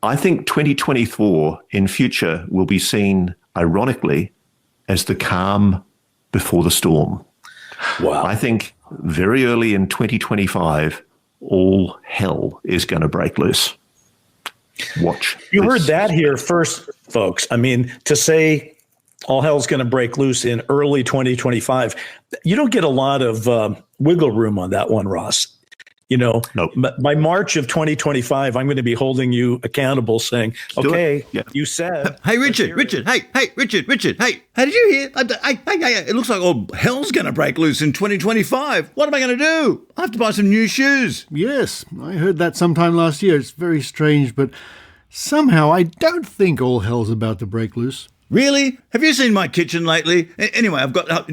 I think 2024 in future will be seen, ironically, as the calm before the storm. Wow. I think very early in 2025, all hell is going to break loose. Watch. You heard that here first, folks. I mean, to say all hell's going to break loose in early 2025, you don't get a lot of wiggle room on that one, Ross. You know, Nope. By March of 2025, I'm going to be holding you accountable saying, okay, you said. Hey, Richard, hey, how did you hear? Hey, it looks like all hell's going to break loose in 2025. What am I going to do? I have to buy some new shoes. Yes, I heard that sometime last year. It's very strange, but somehow I don't think all hell's about to break loose. Really? Have you seen my kitchen lately? Anyway, I've got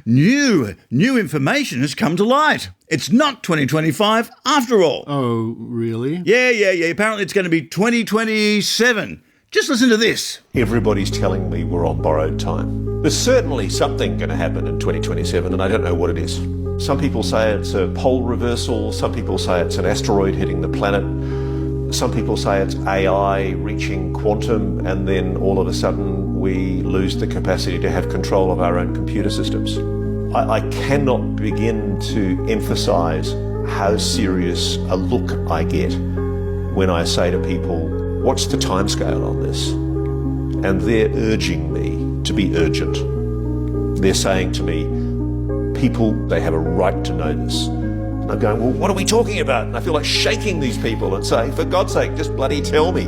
new information has come to light. It's not 2025 after all. Oh, really? Yeah. Apparently it's going to be 2027. Just listen to this. Everybody's telling me we're on borrowed time. There's certainly something going to happen in 2027, and I don't know what it is. Some people say it's a pole reversal. Some people say it's an asteroid hitting the planet. Some people say it's AI reaching quantum, and then all of a sudden we lose the capacity to have control of our own computer systems. I cannot begin to emphasise how serious a look I get when I say to people, what's the timescale on this? And they're urging me to be urgent. They're saying to me, people, they have a right to know this. And I'm going, well, what are we talking about? And I feel like shaking these people and saying, for God's sake, just bloody tell me.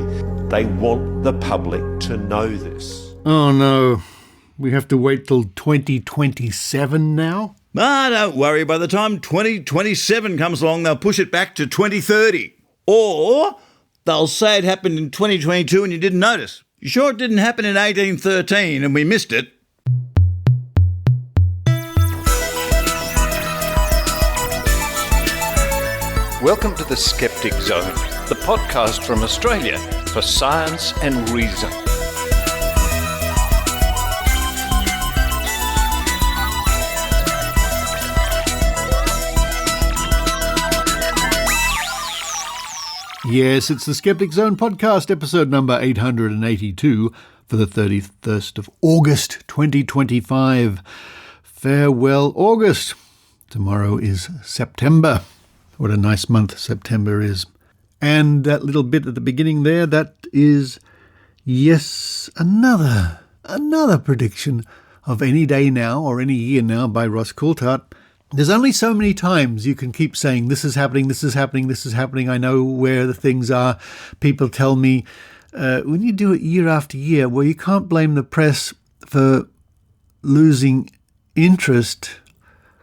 They want the public to know this. Oh, no. We have to wait till 2027 now? Don't worry. By the time 2027 comes along, they'll push it back to 2030. Or they'll say it happened in 2022 and you didn't notice. You sure it didn't happen in 1813 and we missed it? Welcome to the Skeptic Zone, the podcast from Australia for science and reason. Yes, it's the Skeptic Zone podcast, episode number 882 for the 31st of August 2025. Farewell, August. Tomorrow is September. What a nice month September is. And that little bit at the beginning there, that is, yes, another prediction of any day now or any year now by Ross Coulthart. There's only so many times you can keep saying, this is happening, this is happening, this is happening. I know where the things are. People tell me, when you do it year after year, well, you can't blame the press for losing interest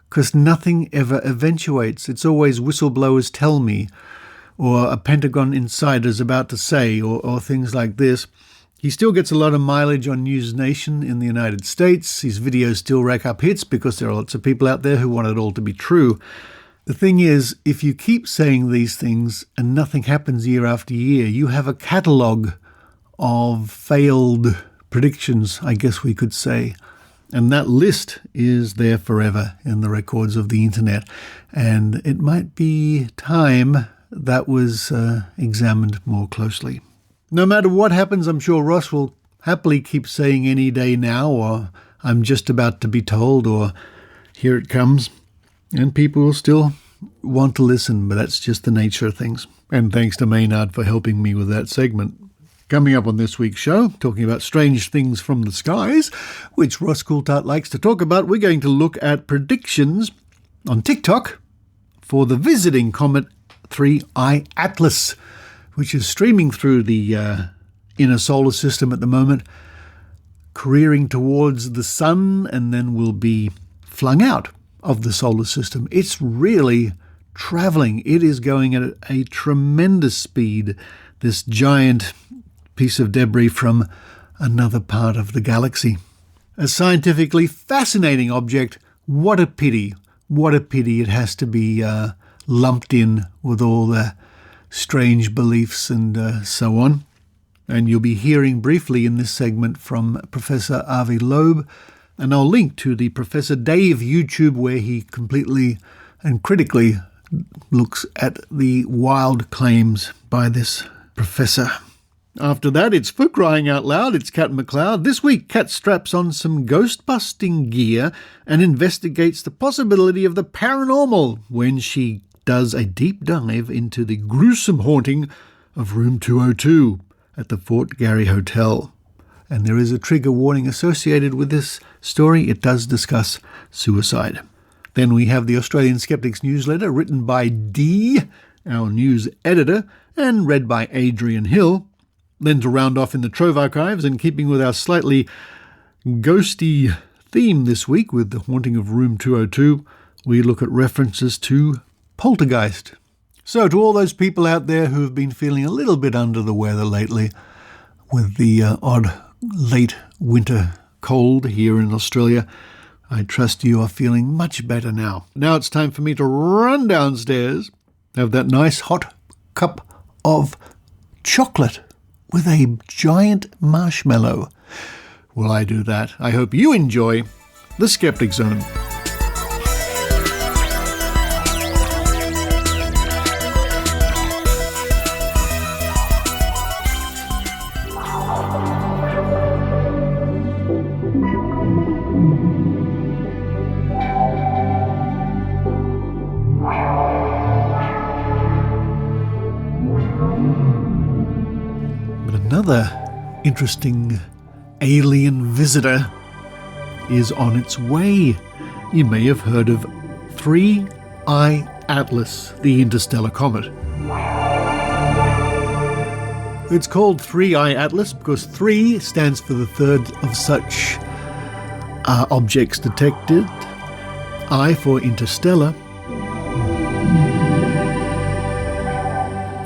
because nothing ever eventuates. It's always whistleblowers tell me, or a Pentagon insider's about to say, or things like this. He still gets a lot of mileage on News Nation in the United States. His videos still rack up hits because there are lots of people out there who want it all to be true. The thing is, if you keep saying these things and nothing happens year after year, you have a catalogue of failed predictions, I guess we could say. And that list is there forever in the records of the internet. And it might be time that was examined more closely. No matter what happens, I'm sure Ross will happily keep saying any day now, or I'm just about to be told, or here it comes. And people will still want to listen, but that's just the nature of things. And thanks to Maynard for helping me with that segment. Coming up on this week's show, talking about strange things from the skies, which Ross Coulthart likes to talk about, we're going to look at predictions on TikTok for the visiting comet 3I Atlas, which is streaming through the inner solar system at the moment, careering towards the sun, and then will be flung out of the solar system. It's really traveling. It is going at a tremendous speed, this giant piece of debris from another part of the galaxy. A scientifically fascinating object. What a pity. What a pity it has to be lumped in with all the strange beliefs and so on. And you'll be hearing briefly in this segment from Professor Avi Loeb, and I'll link to the Professor Dave YouTube where he completely and critically looks at the wild claims by this professor. After that, it's For Crying Out Loud, it's Kat McLeod. This week, Kat straps on some ghost-busting gear and investigates the possibility of the paranormal when she does a deep dive into the gruesome haunting of room 202 at the Fort Garry Hotel. And there is a trigger warning associated with this story. It does discuss suicide. Then we have the Australian Skeptics Newsletter, written by Dee, our news editor, and read by Adrienne Hill. Then to round off in the Trove Archives, and keeping with our slightly ghosty theme this week with the haunting of room 202, we look at references to Poltergeist. So to all those people out there who have been feeling a little bit under the weather lately with the odd late winter cold here in Australia, I trust you are feeling much better now. Now it's time for me to run downstairs, have that nice hot cup of chocolate with a giant marshmallow. While I do that, I hope you enjoy the Skeptic Zone. Another interesting alien visitor is on its way. You may have heard of 3I Atlas, the interstellar comet. It's called 3I Atlas because 3 stands for the third of such objects detected, I for interstellar,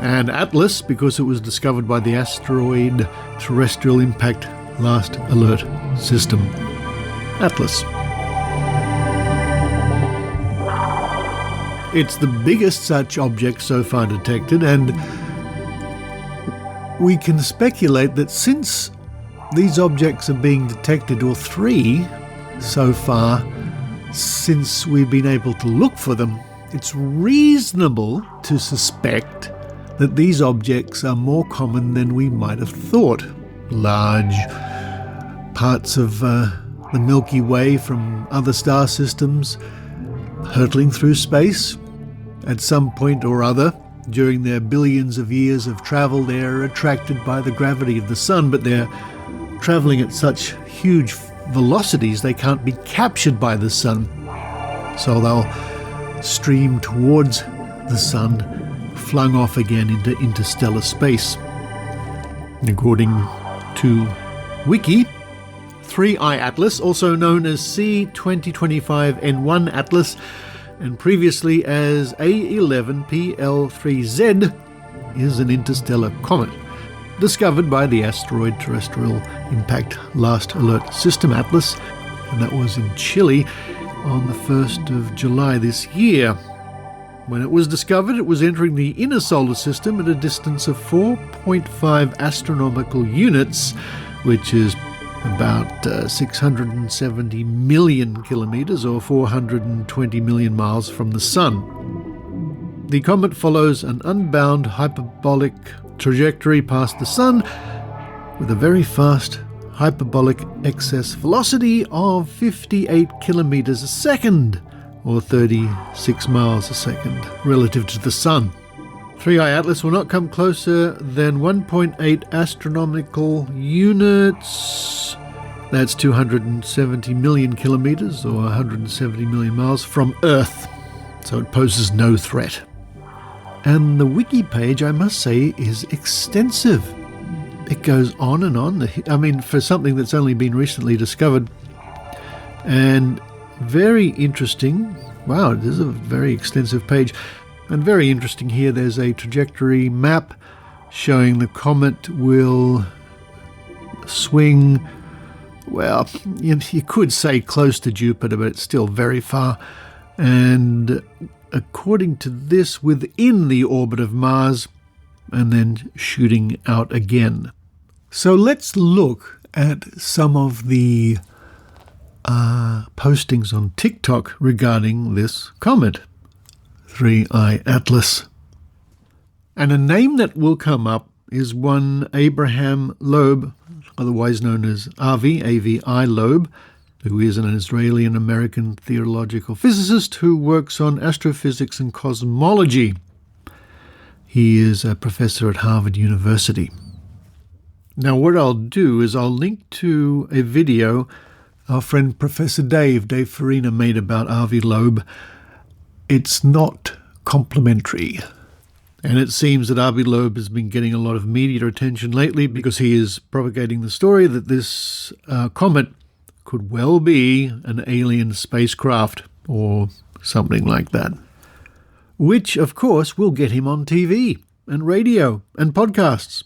and Atlas because it was discovered by the asteroid terrestrial impact last alert system. Atlas. It's the biggest such object so far detected, and we can speculate that since these objects are being detected, or 3 so far, since we've been able to look for them, it's reasonable to suspect that these objects are more common than we might have thought. Large parts of the Milky Way from other star systems hurtling through space. At some point or other, during their billions of years of travel, they're attracted by the gravity of the sun, but they're traveling at such huge velocities they can't be captured by the sun. So they'll stream towards the sun, flung off again into interstellar space. According to Wiki, 3I Atlas, also known as C2025N1 Atlas, and previously as A11PL3Z, is an interstellar comet discovered by the asteroid terrestrial impact last alert system Atlas, and that was in Chile on the 1st of July this year. When it was discovered, it was entering the inner solar system at a distance of 4.5 astronomical units, which is about 670 million kilometers or 420 million miles from the Sun. The comet follows an unbound hyperbolic trajectory past the Sun with a very fast hyperbolic excess velocity of 58 kilometers a second, or 36 miles a second, relative to the Sun. 3I Atlas will not come closer than 1.8 astronomical units. That's 270 million kilometers, or 170 million miles, from Earth, so it poses no threat. And the wiki page, I must say, is extensive. It goes on and on. I mean, for something that's only been recently discovered. And very interesting. Wow, this is a very extensive page. And very interesting here, there's a trajectory map showing the comet will swing, well, you could say close to Jupiter, but it's still very far. And according to this, within the orbit of Mars, and then shooting out again. So let's look at some of the postings on TikTok regarding this comet, 3I Atlas. And a name that will come up is one Abraham Loeb, otherwise known as A.V.I. Loeb, who is an Israeli-American theological physicist who works on astrophysics and cosmology. He is a professor at Harvard University. Now, what I'll do is I'll link to a video our friend Professor Dave Farina made about Avi Loeb. It's not complimentary. And it seems that Avi Loeb has been getting a lot of media attention lately because he is propagating the story that this comet could well be an alien spacecraft or something like that. Which, of course, will get him on TV and radio and podcasts.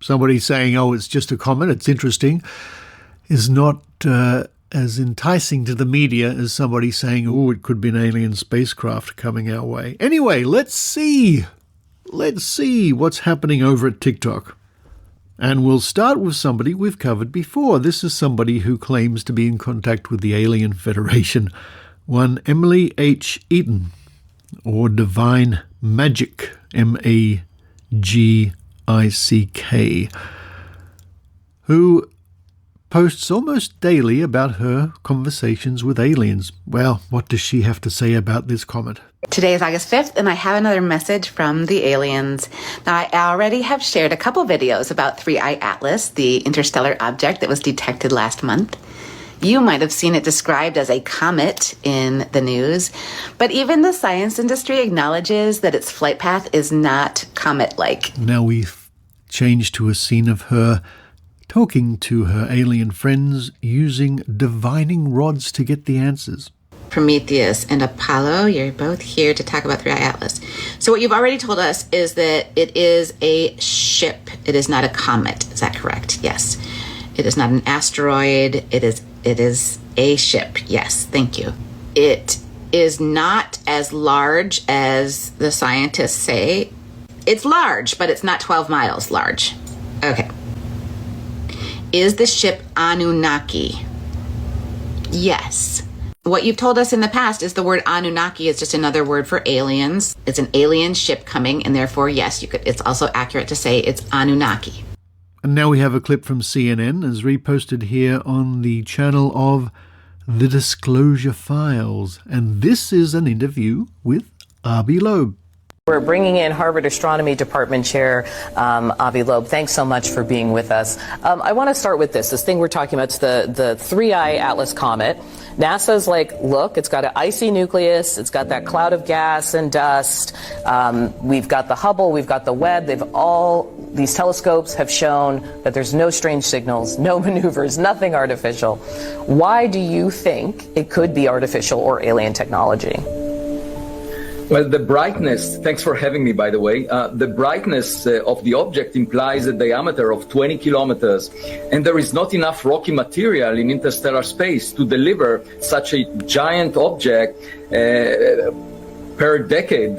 Somebody saying, oh, it's just a comet, it's interesting, is not as enticing to the media as somebody saying, oh, it could be an alien spacecraft coming our way. Anyway, let's see. Let's see what's happening over at TikTok. And we'll start with somebody we've covered before. This is somebody who claims to be in contact with the Alien Federation, one Emily H. Eaton, or Divine Magic, Magick, who posts almost daily about her conversations with aliens. Well, what does she have to say about this comet? Today is August 5th, and I have another message from the aliens. Now, I already have shared a couple videos about 3I Atlas, the interstellar object that was detected last month. You might have seen it described as a comet in the news, but even the science industry acknowledges that its flight path is not comet-like. Now we've changed to a scene of her talking to her alien friends using divining rods to get the answers. Prometheus and Apollo, you're both here to talk about 3I Atlas. So what you've already told us is that it is a ship. It is not a comet. Is that correct? Yes. It is not an asteroid. It is a ship. Yes, thank you. It is not as large as the scientists say. It's large, but it's not 12 miles large. Okay. Is the ship Anunnaki? Yes. What you've told us in the past is the word Anunnaki is just another word for aliens. It's an alien ship coming, and therefore, yes, it's also accurate to say it's Anunnaki. And now we have a clip from CNN as reposted here on the channel of The Disclosure Files. And this is an interview with Avi Loeb. We're bringing in Harvard Astronomy Department Chair Avi Loeb. Thanks so much for being with us. I want to start with this thing we're talking about, the 3I Atlas Comet. NASA's like, look, it's got an icy nucleus, it's got that cloud of gas and dust, we've got the Hubble, we've got the Webb, these telescopes have shown that there's no strange signals, no maneuvers, nothing artificial. Why do you think it could be artificial or alien technology? Well, the brightness, thanks for having me, by the way, the brightness of the object implies a diameter of 20 kilometers, and there is not enough rocky material in interstellar space to deliver such a giant object per decade.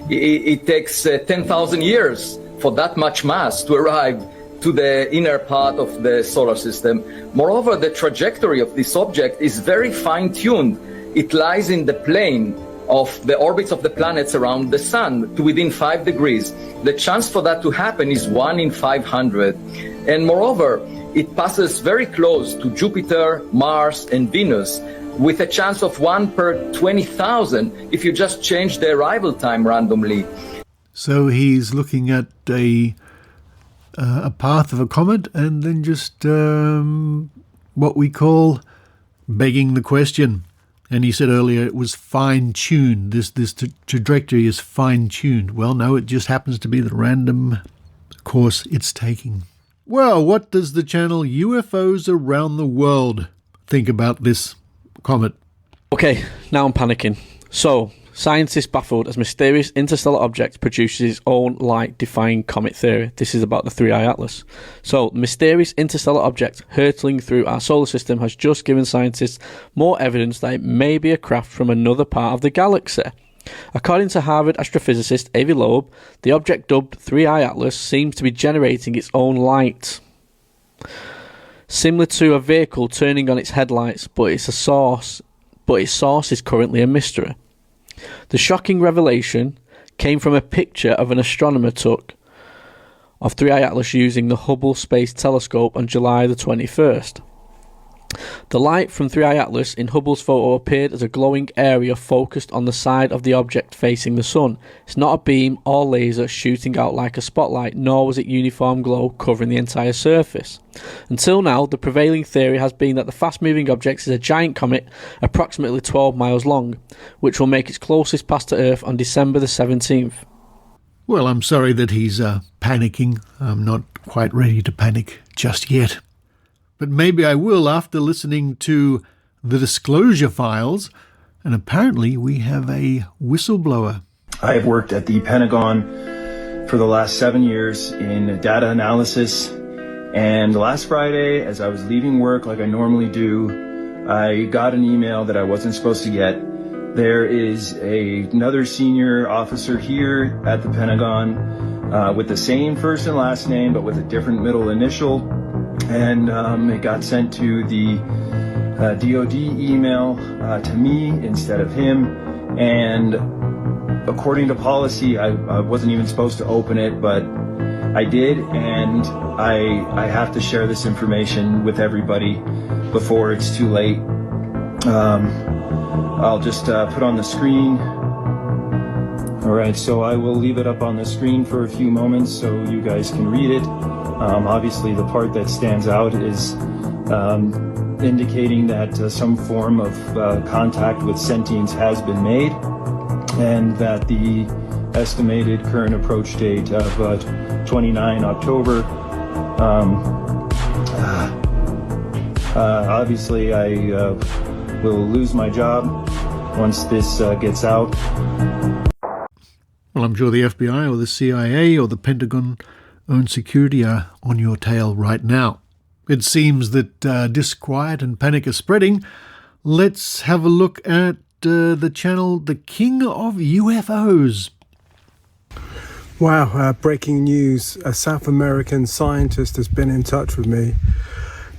It takes 10,000 years for that much mass to arrive to the inner part of the solar system. Moreover, the trajectory of this object is very fine-tuned. It lies in the plane of the orbits of the planets around the sun to within 5 degrees. The chance for that to happen is 1 in 500. And moreover, it passes very close to Jupiter, Mars, and Venus, with a chance of 1 per 20,000 if you just change the arrival time randomly. So he's looking at a path of a comet and then just what we call begging the question. And he said earlier it was fine-tuned. This trajectory is fine-tuned. Well, no, it just happens to be the random course it's taking. Well, what does the channel UFOs Around the World think about this comet? Okay, now I'm panicking. So, scientists baffled as mysterious interstellar object produces its own light-defying comet theory. This is about the 3I Atlas. So, mysterious interstellar object hurtling through our solar system has just given scientists more evidence that it may be a craft from another part of the galaxy. According to Harvard astrophysicist Avi Loeb, the object dubbed 3I Atlas seems to be generating its own light, similar to a vehicle turning on its headlights, but its source is currently a mystery. The shocking revelation came from a picture of an astronomer took of 3i Atlas using the Hubble Space Telescope on July the 21st. The light from 3i Atlas in Hubble's photo appeared as a glowing area focused on the side of the object facing the sun. It's not a beam or laser shooting out like a spotlight, nor was it uniform glow covering the entire surface. Until now, the prevailing theory has been that the fast-moving object is a giant comet approximately 12 miles long, which will make its closest pass to Earth on December the 17th. Well, I'm sorry that he's panicking. I'm not quite ready to panic just yet. But maybe I will after listening to the disclosure files, and apparently we have a whistleblower. I have worked at the Pentagon for the last 7 years in data analysis, and last Friday, as I was leaving work like I normally do, I got an email that I wasn't supposed to get. There is another senior officer here at the Pentagon with the same first and last name, but with a different middle initial. And it got sent to the DOD email to me instead of him. And according to policy, I wasn't even supposed to open it, but I did. And I have to share this information with everybody before it's too late. I'll just put on the screen. All right, so I will leave it up on the screen for a few moments so you guys can read it. Obviously, the part that stands out is indicating that some form of contact with sentience has been made, and that the estimated current approach date of 29 October. Obviously, I will lose my job once this gets out. Well, I'm sure the FBI or the CIA or the Pentagon own security are on your tail right now. It seems that disquiet and panic are spreading. Let's have a look at the channel The King of UFOs. Wow, breaking news. A South American scientist has been in touch with me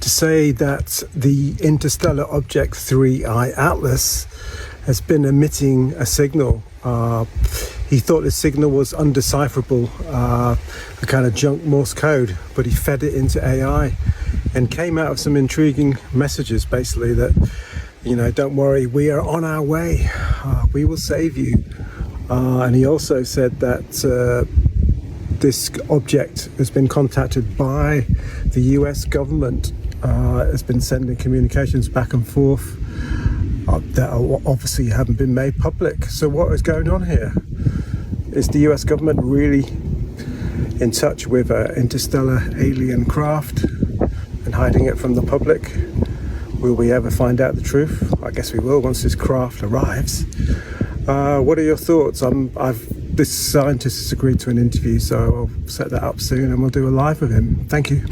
to say that the interstellar object 3i Atlas has been emitting a signal. He thought the signal was undecipherable, a kind of junk Morse code, but he fed it into AI and came out of some intriguing messages, basically that, you know, don't worry, we are on our way, we will save you. And he also said that this object has been contacted by the US government, has been sending communications back and forth that obviously haven't been made public. So what is going on here? Is the US government really in touch with an interstellar alien craft and hiding it from the public? Will we ever find out the truth? I guess we will once this craft arrives. What are your thoughts? This scientist has agreed to an interview, so I'll set that up soon and we'll do a live with him. Thank you.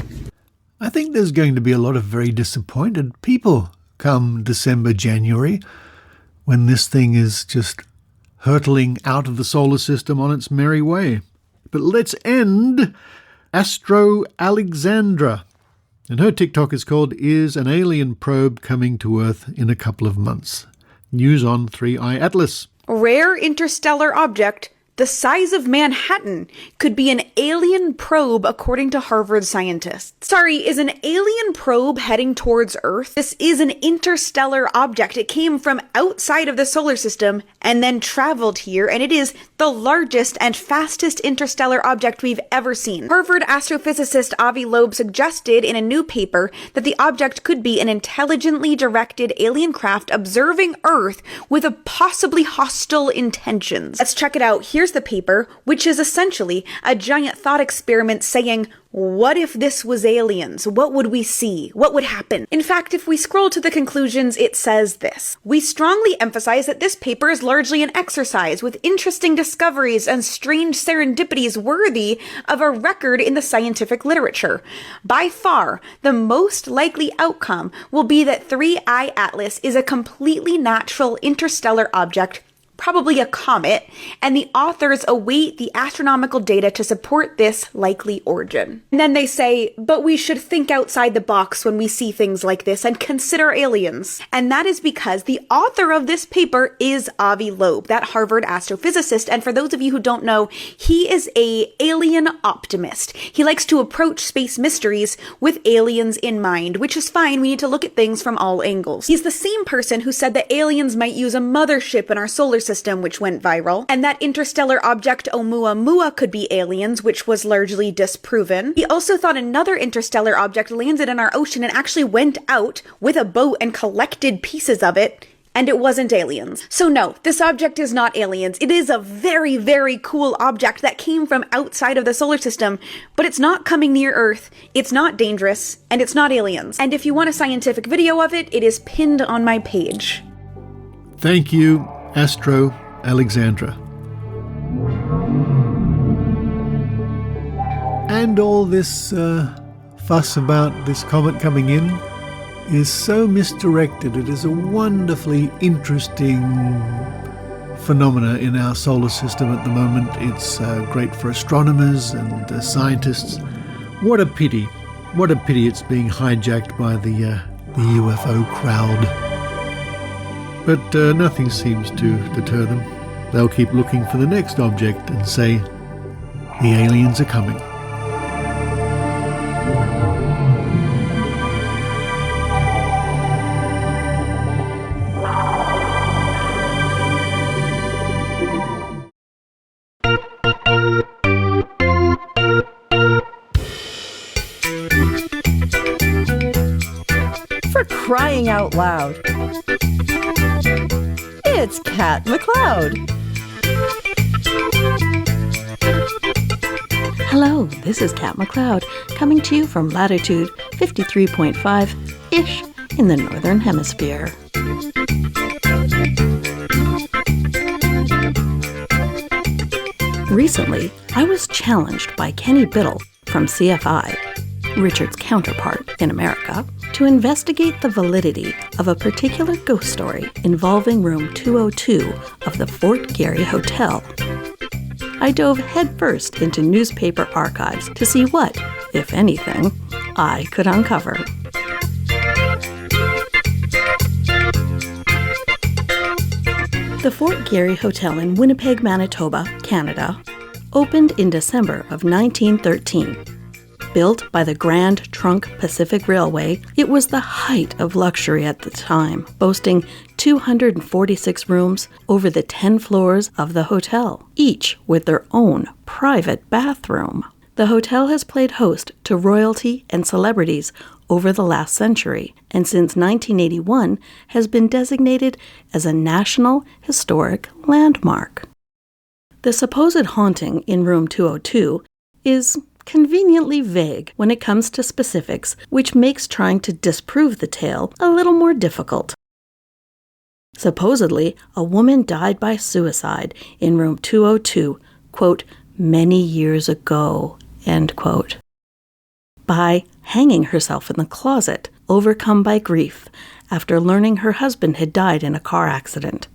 I think there's going to be a lot of very disappointed people come December, January, when this thing is just hurtling out of the solar system on its merry way. But let's end Astro Alexandra. And her TikTok is called Is an Alien Probe Coming to Earth in a Couple of Months? News on 3i Atlas. Rare interstellar object the size of Manhattan could be an alien probe, according to Harvard scientists. Sorry, is an alien probe heading towards Earth? This is an interstellar object. It came from outside of the solar system and then traveled here, and it is the largest and fastest interstellar object we've ever seen. Harvard astrophysicist Avi Loeb suggested in a new paper that the object could be an intelligently directed alien craft observing Earth with a possibly hostile intentions. Let's check it out. Here's the paper, which is essentially a giant thought experiment saying, what if this was aliens? What would we see? What would happen? In fact, if we scroll to the conclusions, it says this. We strongly emphasize that this paper is largely an exercise with interesting discoveries and strange serendipities worthy of a record in the scientific literature. By far, the most likely outcome will be that 3i Atlas is a completely natural interstellar object probably a comet, and the authors await the astronomical data to support this likely origin. And then they say, but we should think outside the box when we see things like this and consider aliens. And that is because the author of this paper is Avi Loeb, that Harvard astrophysicist. And for those of you who don't know, he is an alien optimist. He likes to approach space mysteries with aliens in mind, which is fine. We need to look at things from all angles. He's the same person who said that aliens might use a mothership in our solar system, which went viral, and that interstellar object Oumuamua could be aliens, which was largely disproven. He also thought another interstellar object landed in our ocean and actually went out with a boat and collected pieces of it, and it wasn't aliens. So no, this object is not aliens. It is a very, very cool object that came from outside of the solar system, but it's not coming near Earth, it's not dangerous, and it's not aliens. And if you want a scientific video of it, it is pinned on my page. Thank you, Astro Alexandra. And all this fuss about this comet coming in is so misdirected. It is a wonderfully interesting phenomena in our solar system at the moment. It's great for astronomers and scientists. What a pity. What a pity it's being hijacked by the UFO crowd. But nothing seems to deter them. They'll keep looking for the next object and say, the aliens are coming. Crying out loud. It's Kat McLeod. Hello, this is Kat McLeod, coming to you from latitude 53.5-ish in the Northern Hemisphere. Recently, I was challenged by Kenny Biddle from CFI, Richard's counterpart in America, to investigate the validity of a particular ghost story involving room 202 of the Fort Garry Hotel. I dove headfirst into newspaper archives to see what, if anything, I could uncover. The Fort Garry Hotel in Winnipeg, Manitoba, Canada, opened in December of 1913. Built by the Grand Trunk Pacific Railway, it was the height of luxury at the time, boasting 246 rooms over the 10 floors of the hotel, each with their own private bathroom. The hotel has played host to royalty and celebrities over the last century, and since 1981 has been designated as a National Historic Landmark. The supposed haunting in room 202 is conveniently vague when it comes to specifics, which makes trying to disprove the tale a little more difficult. Supposedly, a woman died by suicide in room 202, quote, many years ago, end quote, by hanging herself in the closet, overcome by grief, after learning her husband had died in a car accident.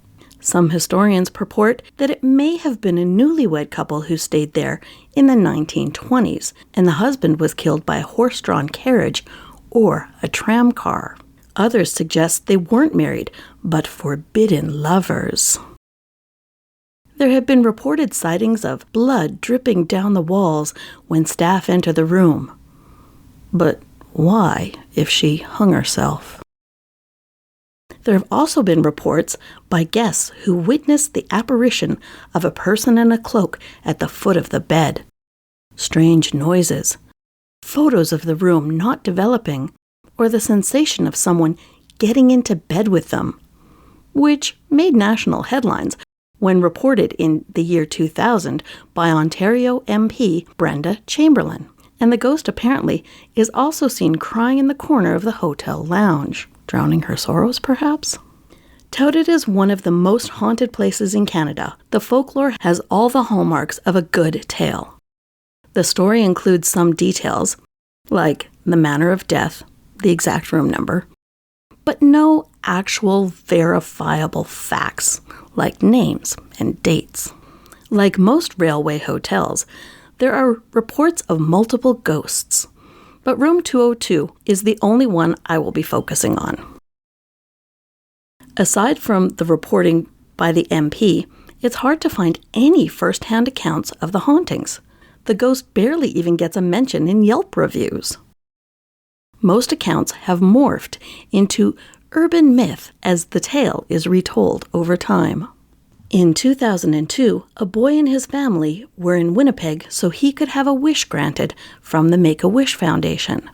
Some historians purport that it may have been a newlywed couple who stayed there in the 1920s, and the husband was killed by a horse-drawn carriage or a tram car. Others suggest they weren't married, but forbidden lovers. There have been reported sightings of blood dripping down the walls when staff enter the room. But why if she hung herself? There have also been reports by guests who witnessed the apparition of a person in a cloak at the foot of the bed. Strange noises, photos of the room not developing, or the sensation of someone getting into bed with them, which made national headlines when reported in the year 2000 by Ontario MP Brenda Chamberlain. And the ghost apparently is also seen crying in the corner of the hotel lounge. Drowning her sorrows, perhaps? Touted as one of the most haunted places in Canada, the folklore has all the hallmarks of a good tale. The story includes some details, like the manner of death, the exact room number, but no actual verifiable facts like names and dates. Like most railway hotels, there are reports of multiple ghosts, but room 202 is the only one I will be focusing on. Aside from the reporting by the MP, it's hard to find any first-hand accounts of the hauntings. The ghost barely even gets a mention in Yelp reviews. Most accounts have morphed into urban myth as the tale is retold over time. In 2002, a boy and his family were in Winnipeg so he could have a wish granted from the Make-A-Wish Foundation.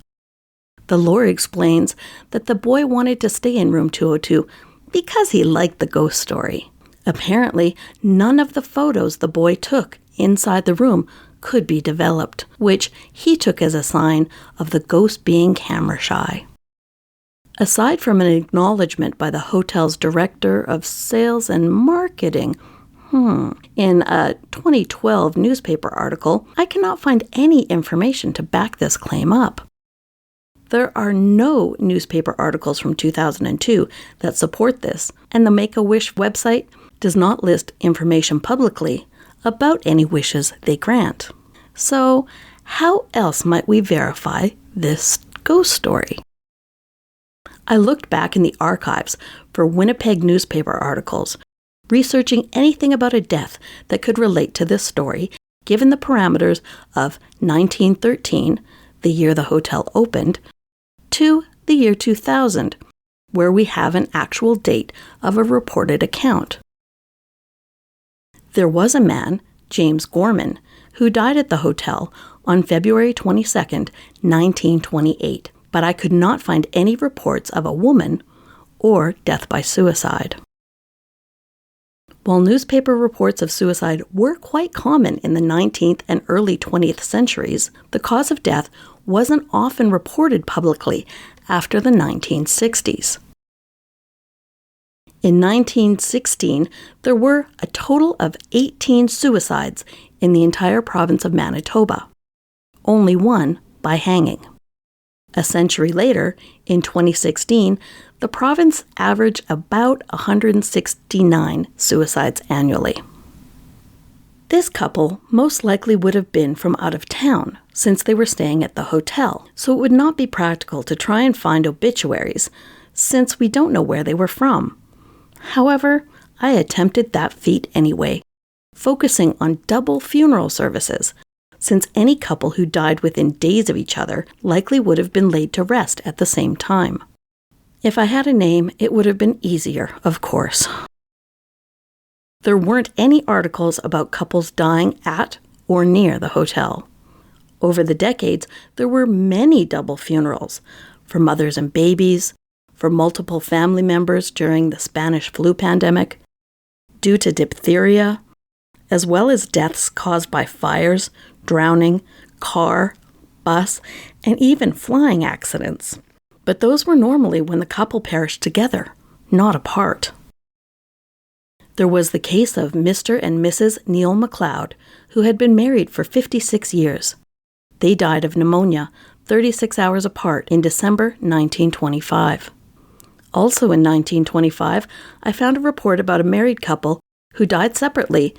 The lore explains that the boy wanted to stay in room 202 because he liked the ghost story. Apparently, none of the photos the boy took inside the room could be developed, which he took as a sign of the ghost being camera shy. Aside from an acknowledgement by the hotel's director of sales and marketing, in a 2012 newspaper article, I cannot find any information to back this claim up. There are no newspaper articles from 2002 that support this, and the Make-A-Wish website does not list information publicly about any wishes they grant. So, how else might we verify this ghost story? I looked back in the archives for Winnipeg newspaper articles, researching anything about a death that could relate to this story, given the parameters of 1913, the year the hotel opened, to the year 2000, where we have an actual date of a reported account. There was a man, James Gorman, who died at the hotel on February 22, 1928, but I could not find any reports of a woman or death by suicide. While newspaper reports of suicide were quite common in the 19th and early 20th centuries, the cause of death wasn't often reported publicly after the 1960s. In 1916, there were a total of 18 suicides in the entire province of Manitoba, only one by hanging. A century later, in 2016, the province averaged about 169 suicides annually. This couple most likely would have been from out of town, since they were staying at the hotel, so it would not be practical to try and find obituaries, since we don't know where they were from. However, I attempted that feat anyway, focusing on double funeral services, since any couple who died within days of each other likely would have been laid to rest at the same time. If I had a name, it would have been easier, of course. There weren't any articles about couples dying at or near the hotel. Over the decades, there were many double funerals for mothers and babies, for multiple family members during the Spanish flu pandemic, due to diphtheria, as well as deaths caused by fires, drowning, car, bus, and even flying accidents. But those were normally when the couple perished together, not apart. There was the case of Mr. and Mrs. Neil McLeod, who had been married for 56 years. They died of pneumonia 36 hours apart in December 1925. Also in 1925, I found a report about a married couple who died separately,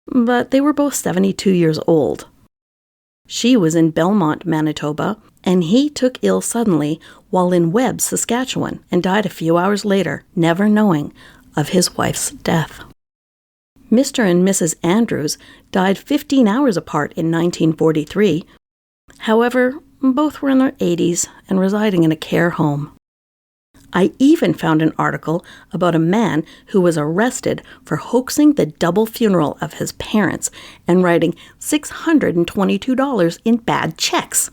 but they were both 72 years old. She was in Belmont, Manitoba, and he took ill suddenly while in Webb, Saskatchewan, and died a few hours later, never knowing of his wife's death. Mr. and Mrs. Andrews died 15 hours apart in 1943. However, both were in their 80s and residing in a care home. I even found an article about a man who was arrested for hoaxing the double funeral of his parents and writing $622 in bad checks.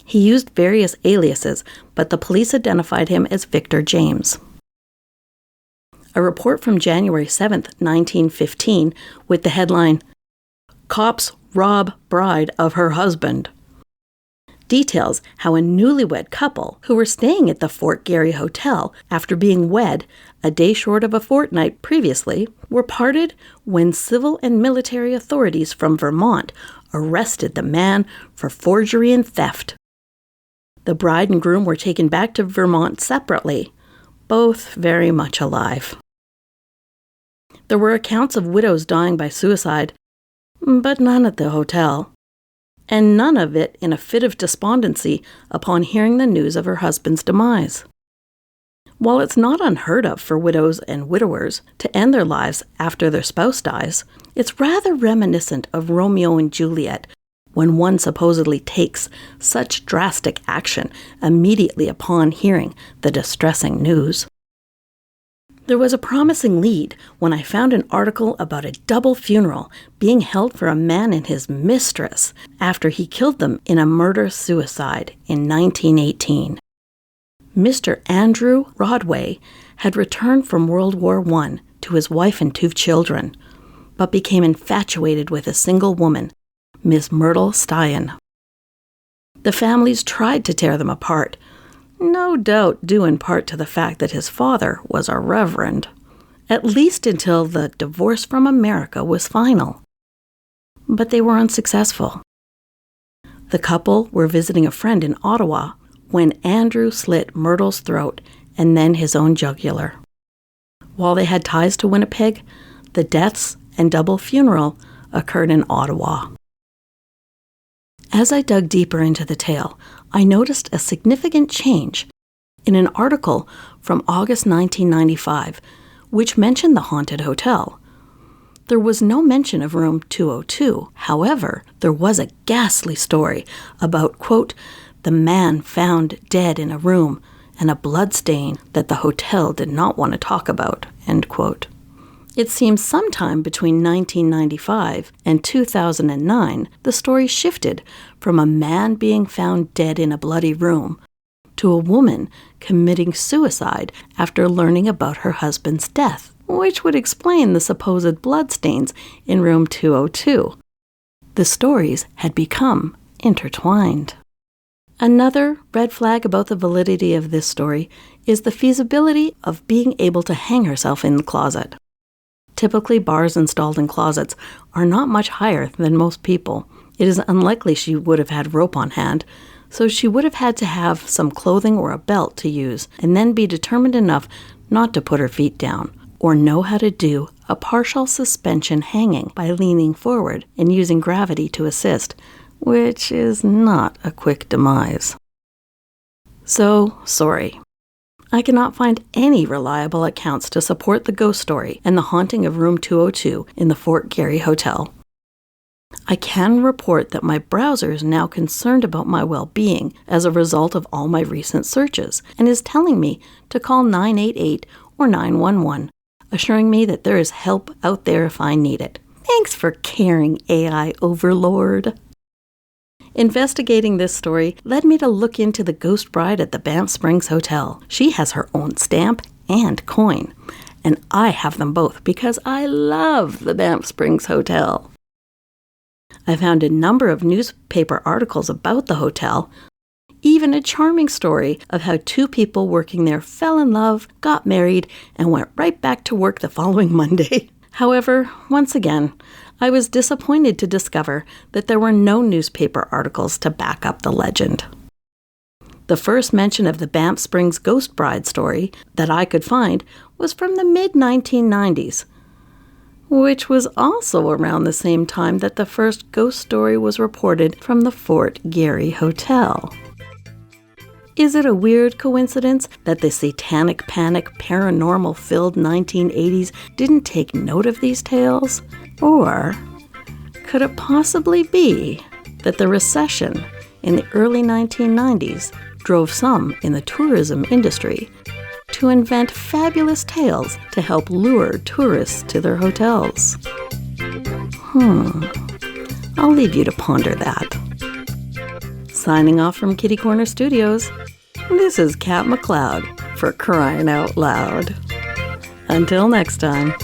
He used various aliases, but the police identified him as Victor James. A report from January 7, 1915, with the headline, "Cops Rob Bride of Her Husband," details how a newlywed couple who were staying at the Fort Garry Hotel after being wed a day short of a fortnight previously were parted when civil and military authorities from Vermont arrested the man for forgery and theft. The bride and groom were taken back to Vermont separately, both very much alive. There were accounts of widows dying by suicide, but none at the hotel, and none of it in a fit of despondency upon hearing the news of her husband's demise. While it's not unheard of for widows and widowers to end their lives after their spouse dies, it's rather reminiscent of Romeo and Juliet when one supposedly takes such drastic action immediately upon hearing the distressing news. There was a promising lead when I found an article about a double funeral being held for a man and his mistress after he killed them in a murder-suicide in 1918. Mr. Andrew Rodway had returned from World War I to his wife and 2 children, but became infatuated with a single woman, Miss Myrtle Stein. The families tried to tear them apart, no doubt due in part to the fact that his father was a reverend, at least until the divorce from America was final. But they were unsuccessful. The couple were visiting a friend in Ottawa when Andrew slit Myrtle's throat and then his own jugular. While they had ties to Winnipeg, the deaths and double funeral occurred in Ottawa. As I dug deeper into the tale, I noticed a significant change in an article from August 1995, which mentioned the haunted hotel. There was no mention of room 202. However, there was a ghastly story about, quote, the man found dead in a room and a bloodstain that the hotel did not want to talk about, end quote. It seems sometime between 1995 and 2009, the story shifted from a man being found dead in a bloody room to a woman committing suicide after learning about her husband's death, which would explain the supposed bloodstains in room 202. The stories had become intertwined. Another red flag about the validity of this story is the feasibility of being able to hang herself in the closet. Typically, bars installed in closets are not much higher than most people. It is unlikely she would have had rope on hand, so she would have had to have some clothing or a belt to use and then be determined enough not to put her feet down, or know how to do a partial suspension hanging by leaning forward and using gravity to assist, which is not a quick demise. So, sorry. I cannot find any reliable accounts to support the ghost story and the haunting of room 202 in the Fort Garry Hotel. I can report that my browser is now concerned about my well-being as a result of all my recent searches and is telling me to call 988 or 911, assuring me that there is help out there if I need it. Thanks for caring, AI overlord. Investigating this story led me to look into the ghost bride at the Banff Springs Hotel. She has her own stamp and coin, and I have them both because I love the Banff Springs Hotel. I found a number of newspaper articles about the hotel, even a charming story of how 2 people working there fell in love, got married, and went right back to work the following Monday. However, once again, I was disappointed to discover that there were no newspaper articles to back up the legend. The first mention of the Banff Springs Ghost Bride story that I could find was from the mid-1990s, which was also around the same time that the first ghost story was reported from the Fort Garry Hotel. Is it a weird coincidence that the satanic panic paranormal-filled 1980s didn't take note of these tales? Or could it possibly be that the recession in the early 1990s drove some in the tourism industry to invent fabulous tales to help lure tourists to their hotels? I'll leave you to ponder that. Signing off from Kitty Corner Studios, this is Kat McLeod for Crying Out Loud. Until next time.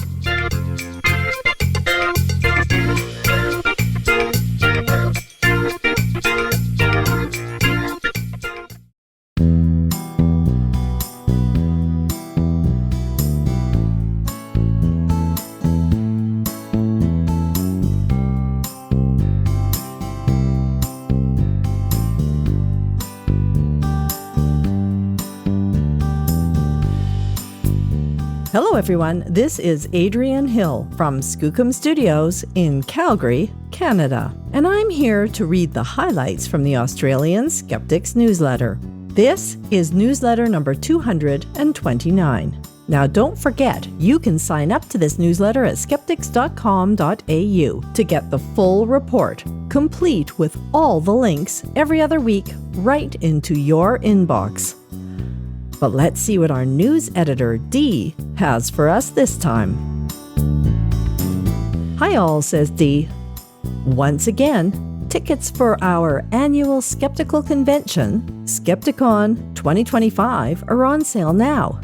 Hello everyone, this is Adrienne Hill from Skookum Studios in Calgary, Canada, and I'm here to read the highlights from the Australian Skeptics Newsletter. This is newsletter number 229. Now don't forget, you can sign up to this newsletter at skeptics.com.au to get the full report, complete with all the links every other week, right into your inbox. But let's see what our news editor, Dee, has for us this time. Hi all, says Dee. Once again, tickets for our annual skeptical convention, Skepticon 2025, are on sale now.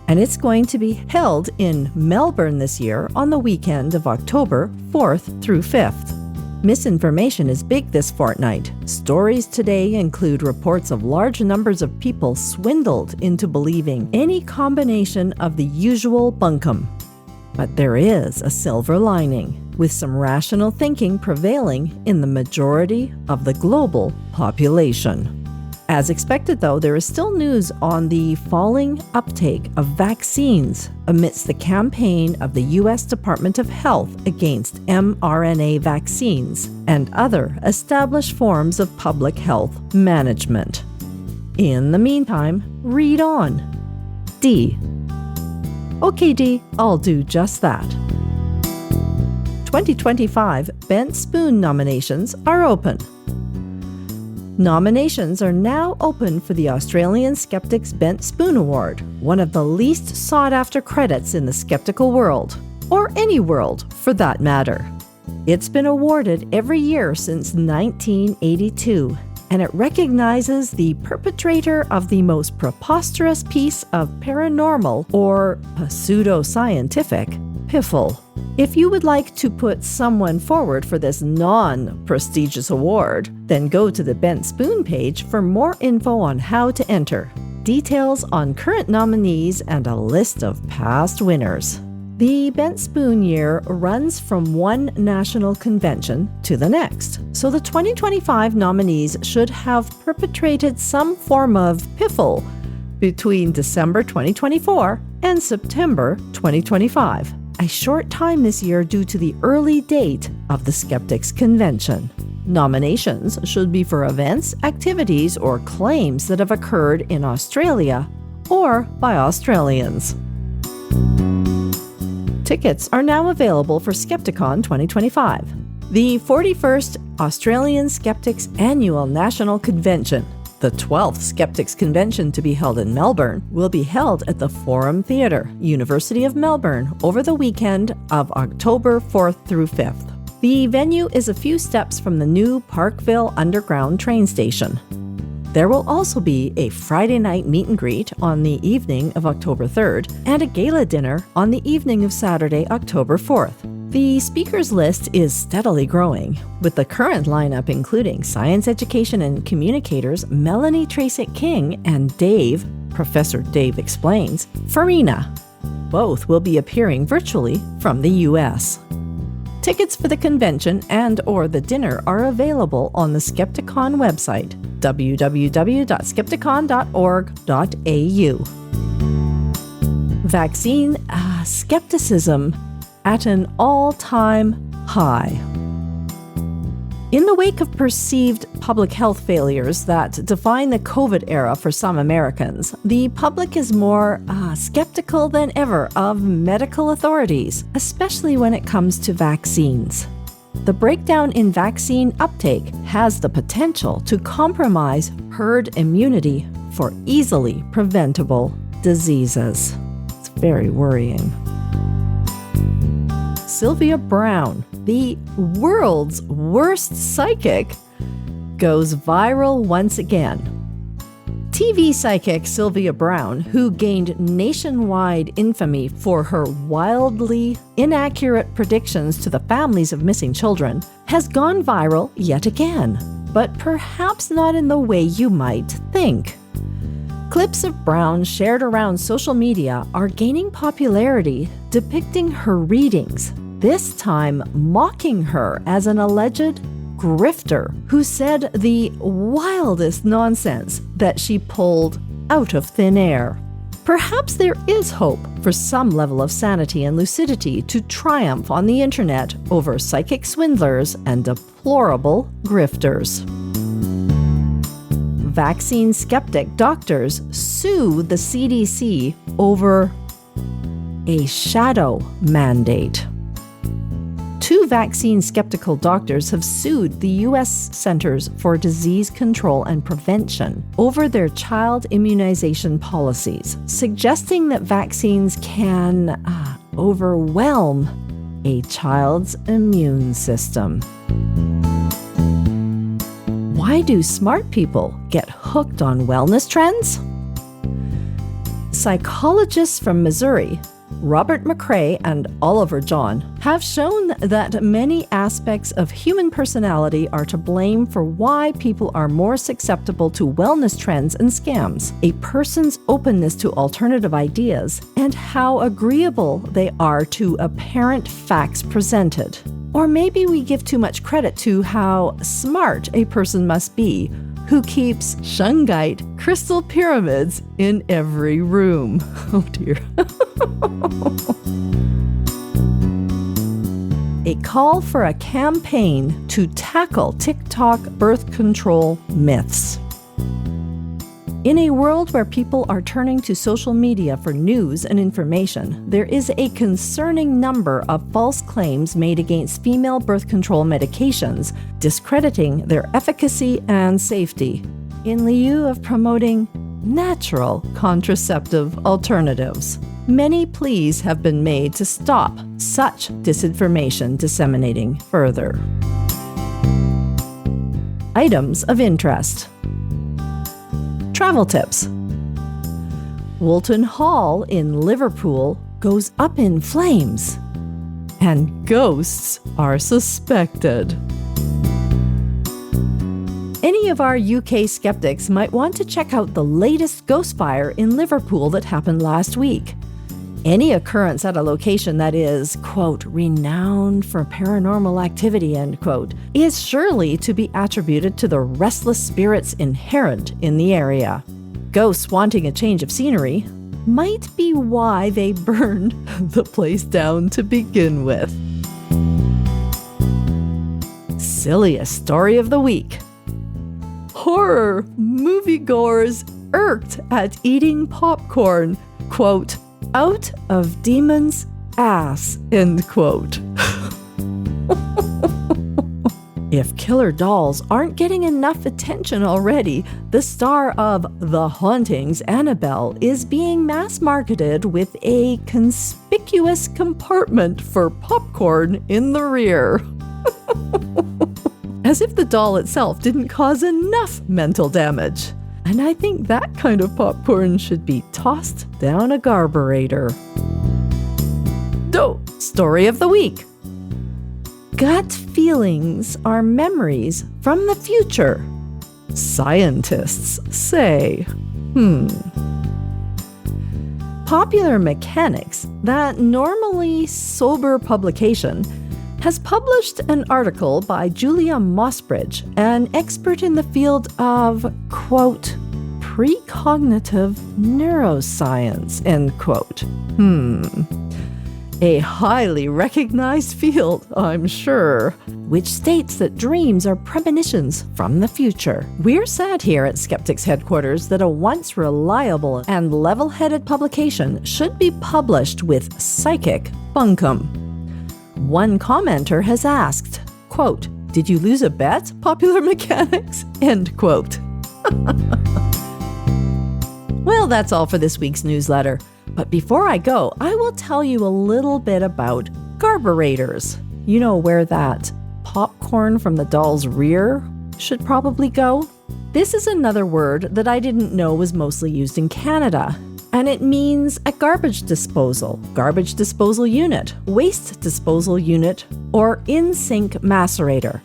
And it's going to be held in Melbourne this year on the weekend of October 4th through 5th. Misinformation is big this fortnight. Stories today include reports of large numbers of people swindled into believing any combination of the usual bunkum. But there is a silver lining, with some rational thinking prevailing in the majority of the global population. As expected, though, there is still news on the falling uptake of vaccines amidst the campaign of the U.S. Department of Health against mRNA vaccines and other established forms of public health management. In the meantime, read on. D. Okay, D, I'll do just that. 2025 Bent Spoon nominations are open. Nominations are now open for the Australian Skeptics Bent Spoon Award, one of the least sought-after credits in the skeptical world, or any world for that matter. It's been awarded every year since 1982, and it recognizes the perpetrator of the most preposterous piece of paranormal or pseudo-scientific piffle. If you would like to put someone forward for this non-prestigious award, then go to the Bent Spoon page for more info on how to enter, details on current nominees, and a list of past winners. The Bent Spoon year runs from one national convention to the next, so the 2025 nominees should have perpetrated some form of piffle between December 2024 and September 2025. A short time this year due to the early date of the Skeptics Convention. Nominations should be for events, activities, or claims that have occurred in Australia or by Australians. Tickets are now available for Skepticon 2025, the 41st Australian Skeptics Annual National Convention. The 12th Skeptics Convention to be held in Melbourne will be held at the Forum Theatre, University of Melbourne, over the weekend of October 4th through 5th. The venue is a few steps from the new Parkville Underground train station. There will also be a Friday night meet and greet on the evening of October 3rd and a gala dinner on the evening of Saturday, October 4th. The speakers list is steadily growing, with the current lineup including science education and communicators Melanie Tracek-King and Dave, Professor Dave Explains, Farina. Both will be appearing virtually from the US. Tickets for the convention and/or the dinner are available on the Skepticon website, www.skepticon.org.au. Vaccine skepticism at an all-time high. In the wake of perceived public health failures that define the COVID era for some Americans, the public is more skeptical than ever of medical authorities, especially when it comes to vaccines. The breakdown in vaccine uptake has the potential to compromise herd immunity for easily preventable diseases. It's very worrying. Sylvia Browne, the world's worst psychic, goes viral once again. TV psychic Sylvia Browne, who gained nationwide infamy for her wildly inaccurate predictions to the families of missing children, has gone viral yet again, but perhaps not in the way you might think. Clips of Browne shared around social media are gaining popularity depicting her readings, this time mocking her as an alleged grifter who said the wildest nonsense that she pulled out of thin air. Perhaps there is hope for some level of sanity and lucidity to triumph on the internet over psychic swindlers and deplorable grifters. Vaccine skeptic doctors sue the CDC over a shadow mandate. 2 vaccine skeptical doctors have sued the U.S. Centers for Disease Control and Prevention over their child immunization policies, suggesting that vaccines can overwhelm a child's immune system. Why do smart people get hooked on wellness trends? Psychologists from Missouri, Robert McCrae and Oliver John, have shown that many aspects of human personality are to blame for why people are more susceptible to wellness trends and scams. A person's openness to alternative ideas and how agreeable they are to apparent facts presented. Or maybe we give too much credit to how smart a person must be who keeps shungite crystal pyramids in every room. Oh dear. A call for a campaign to tackle TikTok birth control myths. In a world where people are turning to social media for news and information, there is a concerning number of false claims made against female birth control medications, discrediting their efficacy and safety, in lieu of promoting natural contraceptive alternatives. Many pleas have been made to stop such disinformation disseminating further. Items of interest. Travel tips. Woolton Hall in Liverpool goes up in flames, and ghosts are suspected. Any of our UK skeptics might want to check out the latest ghost fire in Liverpool that happened last week. Any occurrence at a location that is, quote, renowned for paranormal activity, end quote, is surely to be attributed to the restless spirits inherent in the area. Ghosts wanting a change of scenery might be why they burned the place down to begin with. Silliest story of the week. Horror moviegoers irked at eating popcorn, quote, out of demon's ass, end quote. If killer dolls aren't getting enough attention already, the star of The Hauntings, Annabelle, is being mass-marketed with a conspicuous compartment for popcorn in the rear. As if the doll itself didn't cause enough mental damage. And I think that kind of popcorn should be tossed down a garburator. Story of the week. Gut feelings are memories from the future, scientists say. Popular Mechanics, that normally sober publication, has published an article by Julia Mossbridge, an expert in the field of, quote, precognitive neuroscience, end quote. A highly recognized field, I'm sure, which states that dreams are premonitions from the future. We're sad here at Skeptics Headquarters that a once reliable and level-headed publication should be published with psychic bunkum. One commenter has asked, quote, did you lose a bet, Popular Mechanics? End quote. Well, that's all for this week's newsletter. But before I go, I will tell you a little bit about garburators. You know where that popcorn from the doll's rear should probably go? This is another word that I didn't know was mostly used in Canada. And it means a garbage disposal unit, waste disposal unit, or in-sink macerator.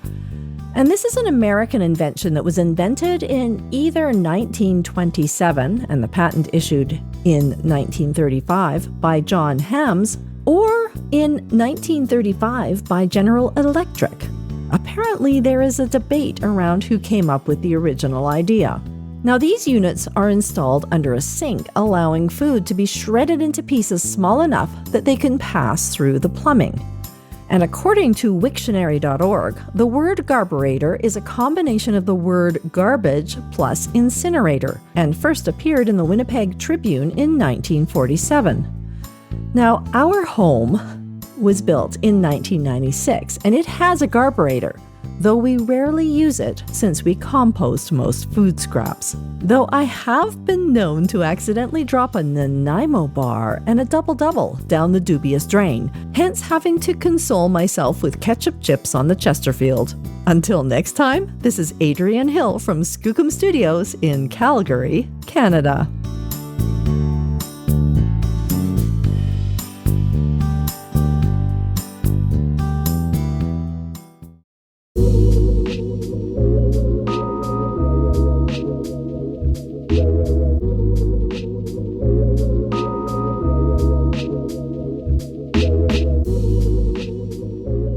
And this is an American invention that was invented in either 1927, and the patent issued in 1935 by John Hams, or in 1935 by General Electric. Apparently, there is a debate around who came up with the original idea. Now, these units are installed under a sink, allowing food to be shredded into pieces small enough that they can pass through the plumbing. And according to Wiktionary.org, the word garburator is a combination of the word garbage plus incinerator, and first appeared in the Winnipeg Tribune in 1947. Now, our home was built in 1996, and it has a garburator, though we rarely use it since we compost most food scraps. Though I have been known to accidentally drop a Nanaimo bar and a double-double down the dubious drain, hence having to console myself with ketchup chips on the Chesterfield. Until next time, this is Adrienne Hill from Skookum Studios in Calgary, Canada.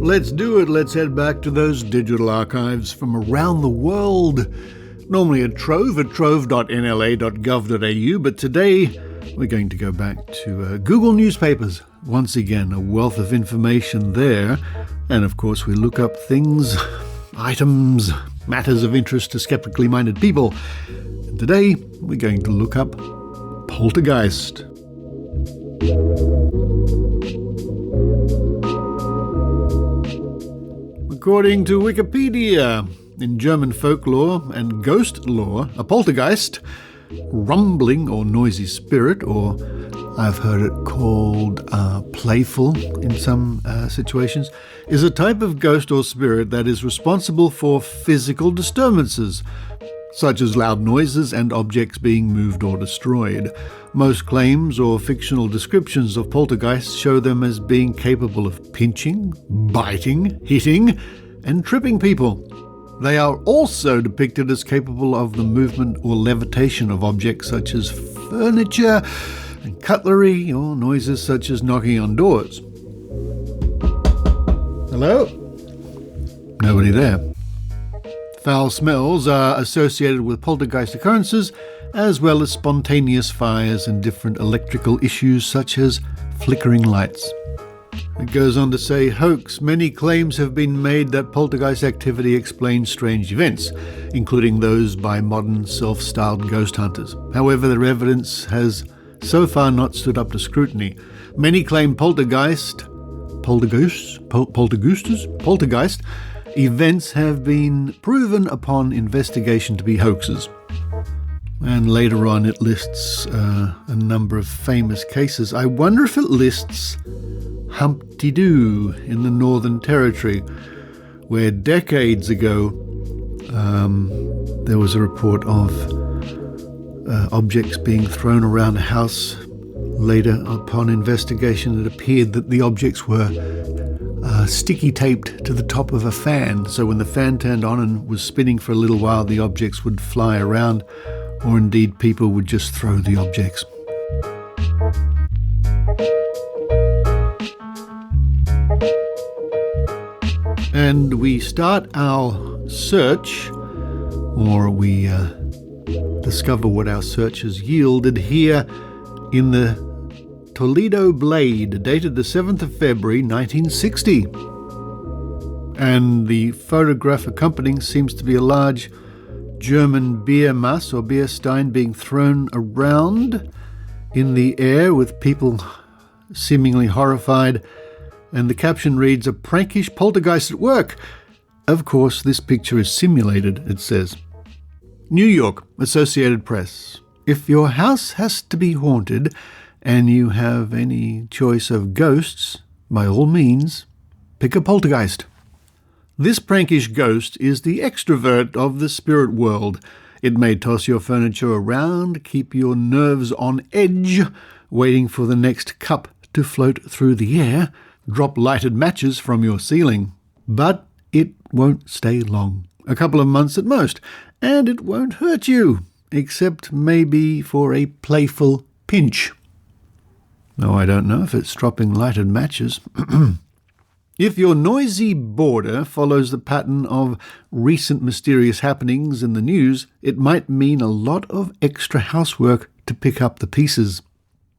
Let's do it. Let's head back to those digital archives from around the world. Normally at Trove, at trove.nla.gov.au, but today we're going to go back to Google Newspapers. Once again, a wealth of information there. And of course, we look up things, items, matters of interest to skeptically minded people. And today, we're going to look up Poltergeist. According to Wikipedia, in German folklore and ghost lore, a poltergeist, rumbling or noisy spirit, or I've heard it called playful in some situations, is a type of ghost or spirit that is responsible for physical disturbances, such as loud noises and objects being moved or destroyed. Most claims or fictional descriptions of poltergeists show them as being capable of pinching, biting, hitting, and tripping people. They are also depicted as capable of the movement or levitation of objects such as furniture and cutlery, or noises such as knocking on doors. Hello? Nobody there. Foul smells are associated with poltergeist occurrences, as well as spontaneous fires and different electrical issues such as flickering lights. It goes on to say, hoax. Many claims have been made that poltergeist activity explains strange events, including those by modern self-styled ghost hunters. However, their evidence has so far not stood up to scrutiny. Many claim poltergeist events have been proven upon investigation to be hoaxes. And later on it lists a number of famous cases. I wonder if it lists Humpty Doo in the Northern Territory, where decades ago there was a report of objects being thrown around a house. Later, upon investigation, it appeared that the objects were sticky taped to the top of a fan, so when the fan turned on and was spinning for a little while, the objects would fly around, or indeed people would just throw the objects. And we start our search, or we discover what our search has yielded here in the Toledo Blade, dated the 7th of February 1960. And the photograph accompanying seems to be a large German beer mass or beer stein being thrown around in the air with people seemingly horrified. And the caption reads, "A prankish poltergeist at work." Of course, this picture is simulated, it says. New York, Associated Press. If your house has to be haunted and you have any choice of ghosts, by all means, pick a poltergeist. This prankish ghost is the extrovert of the spirit world. It may toss your furniture around, keep your nerves on edge, waiting for the next cup to float through the air, drop lighted matches from your ceiling. But it won't stay long. A couple of months at most, and it won't hurt you, except maybe for a playful pinch. Though I don't know if it's dropping lighted matches. If your noisy border follows the pattern of recent mysterious happenings in the news, it might mean a lot of extra housework to pick up the pieces.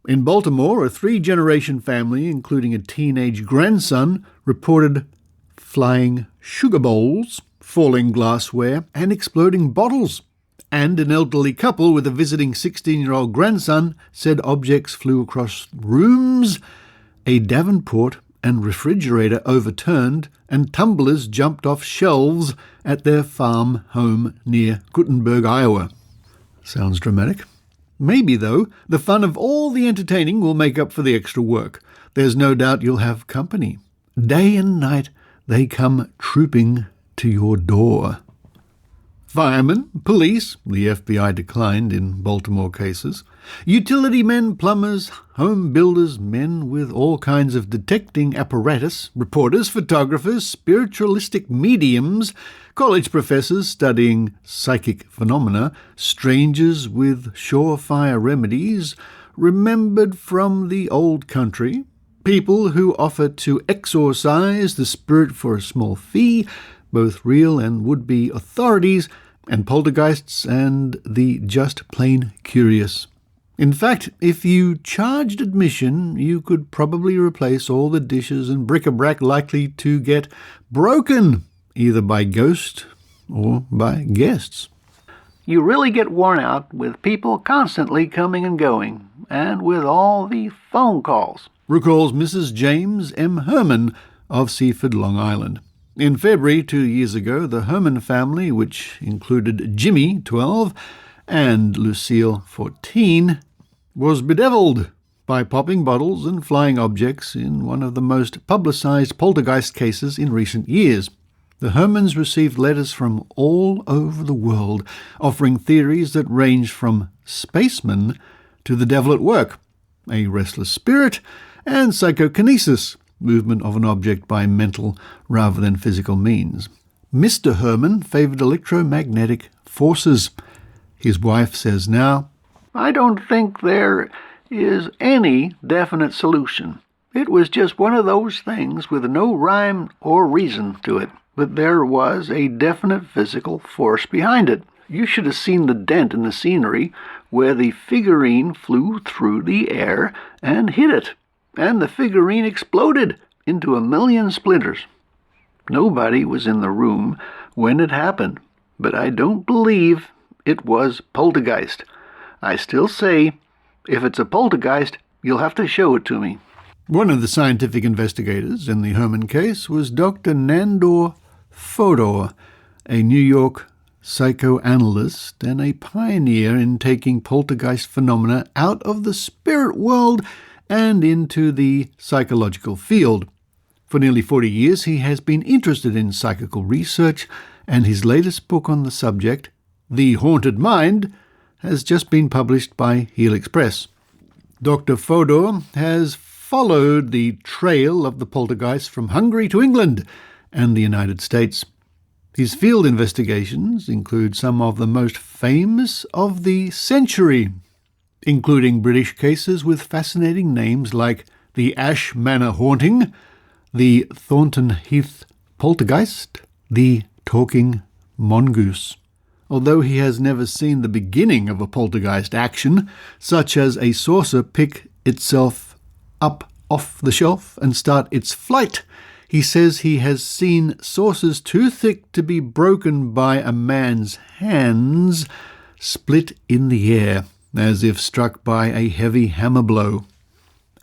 In Baltimore, a 3-generation family, including a teenage grandson, reported flying sugar bowls, falling glassware, and exploding bottles. And an elderly couple with a visiting 16-year-old grandson said objects flew across rooms, a Davenport and refrigerator overturned, and tumblers jumped off shelves at their farm home near Gutenberg, Iowa. Sounds dramatic. Maybe, though, the fun of all the entertaining will make up for the extra work. There's no doubt you'll have company. Day and night they come trooping to your door. Firemen, police, the FBI declined in Baltimore cases, utility men, plumbers, home builders, men with all kinds of detecting apparatus, reporters, photographers, spiritualistic mediums, college professors studying psychic phenomena, strangers with surefire remedies, remembered from the old country, people who offer to exorcise the spirit for a small fee, both real and would-be authorities, and poltergeists and the just plain curious. In fact, if you charged admission, you could probably replace all the dishes and bric-a-brac likely to get broken, either by ghost or by guests. You really get worn out with people constantly coming and going, and with all the phone calls, recalls Mrs. James M. Herman of Seaford, Long Island. In February 2 years ago, the Herman family, which included Jimmy, 12, and Lucille, 14, was bedeviled by popping bottles and flying objects in one of the most publicized poltergeist cases in recent years. The Hermans received letters from all over the world offering theories that range from spacemen to the devil at work, a restless spirit, and psychokinesis, movement of an object by mental rather than physical means. Mr. Herman favored electromagnetic forces. His wife says now, "I don't think there is any definite solution. It was just one of those things with no rhyme or reason to it, but there was a definite physical force behind it. You should have seen the dent in the scenery where the figurine flew through the air and hit it. And the figurine exploded into 1,000,000 splinters. Nobody was in the room when it happened, but I don't believe it was poltergeist. I still say, if it's a poltergeist, you'll have to show it to me." One of the scientific investigators in the Herman case was Dr. Nandor Fodor, a New York psychoanalyst and a pioneer in taking poltergeist phenomena out of the spirit world and into the psychological field. For nearly 40 years, he has been interested in psychical research, and his latest book on the subject, The Haunted Mind, has just been published by Helix Press. Dr. Fodor has followed the trail of the poltergeist from Hungary to England and the United States. His field investigations include some of the most famous of the century, including British cases with fascinating names like the Ash Manor Haunting, the Thornton Heath Poltergeist, the Talking Mongoose. Although he has never seen the beginning of a poltergeist action, such as a saucer pick itself up off the shelf and start its flight, he says he has seen saucers too thick to be broken by a man's hands split in the air, as if struck by a heavy hammer blow.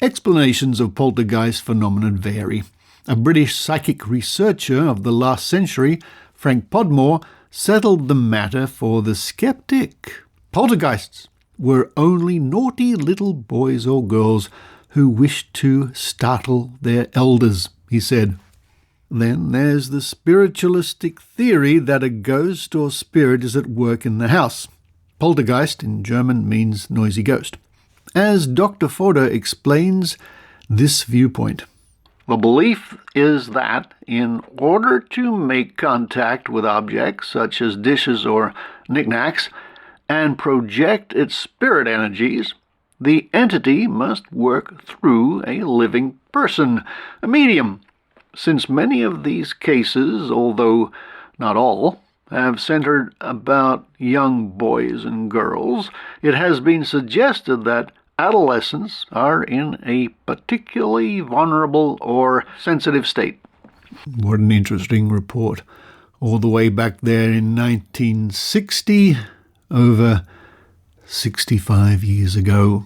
Explanations of poltergeist phenomenon vary. A British psychic researcher of the last century, Frank Podmore, settled the matter for the skeptic. Poltergeists were only naughty little boys or girls who wished to startle their elders, he said. Then there's the spiritualistic theory that a ghost or spirit is at work in the house. Poltergeist in German means noisy ghost. As Dr. Fodor explains this viewpoint, the belief is that in order to make contact with objects such as dishes or knickknacks and project its spirit energies, the entity must work through a living person, a medium, Since many of these cases, although not all, have centered about young boys and girls, it has been suggested that adolescents are in a particularly vulnerable or sensitive state. What an interesting report. All the way back there in 1960, over 65 years ago.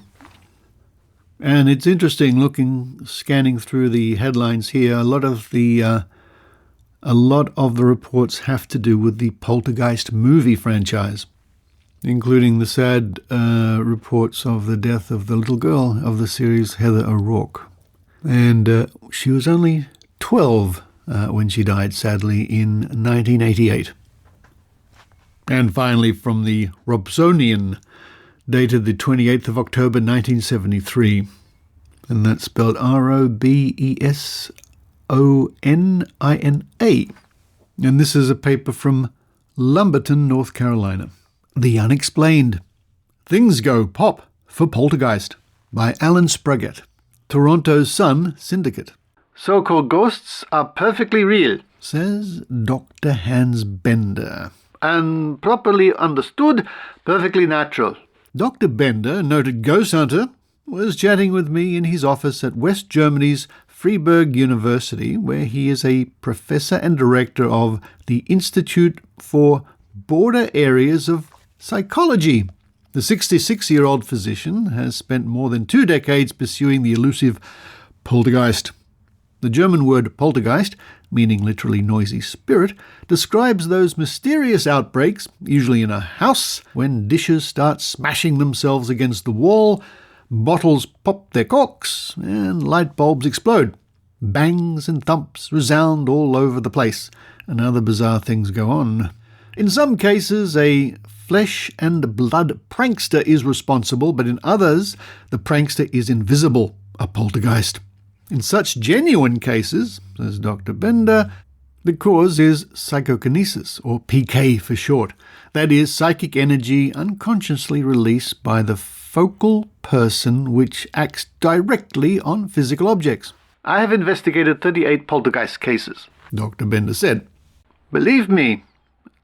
And it's interesting scanning through the headlines here. A lot of the reports have to do with the Poltergeist movie franchise, including the sad reports of the death of the little girl of the series, Heather O'Rourke. And she was only 12 when she died, sadly, in 1988. And finally, from the Robesonian, dated the 28th of October 1973, and that's spelled Robesonina. And this is a paper from Lumberton, North Carolina. The Unexplained. Things Go Pop for Poltergeist by Alan Spraggett. Toronto Sun Syndicate. So-called ghosts are perfectly real, says Dr. Hans Bender. And properly understood, perfectly natural. Dr. Bender, noted ghost hunter, was chatting with me in his office at West Germany's Freiburg University, where he is a professor and director of the Institute for Border Areas of Psychology. The 66-year-old physician has spent more than 2 decades pursuing the elusive poltergeist. The German word poltergeist, meaning literally noisy spirit, describes those mysterious outbreaks, usually in a house, when dishes start smashing themselves against the wall, bottles pop their corks, and light bulbs explode. Bangs and thumps resound all over the place, and other bizarre things go on. In some cases, a flesh and blood prankster is responsible, but in others, the prankster is invisible, a poltergeist. In such genuine cases, says Dr. Bender, the cause is psychokinesis, or PK for short. That is, psychic energy unconsciously released by the focal person which acts directly on physical objects. I have investigated 38 poltergeist cases, Dr. Bender said. Believe me,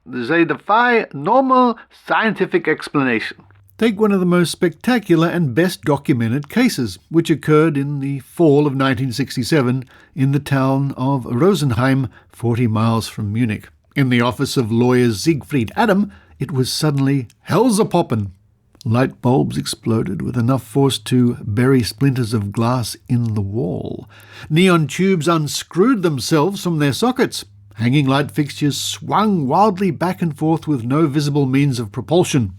they defy normal scientific explanation. Take one of the most spectacular and best documented cases, which occurred in the fall of 1967 in the town of Rosenheim, 40 miles from Munich. In the office of lawyer Siegfried Adam, it was suddenly hell's a-poppin'. Light bulbs exploded with enough force to bury splinters of glass in the wall. Neon tubes unscrewed themselves from their sockets. Hanging light fixtures swung wildly back and forth with no visible means of propulsion.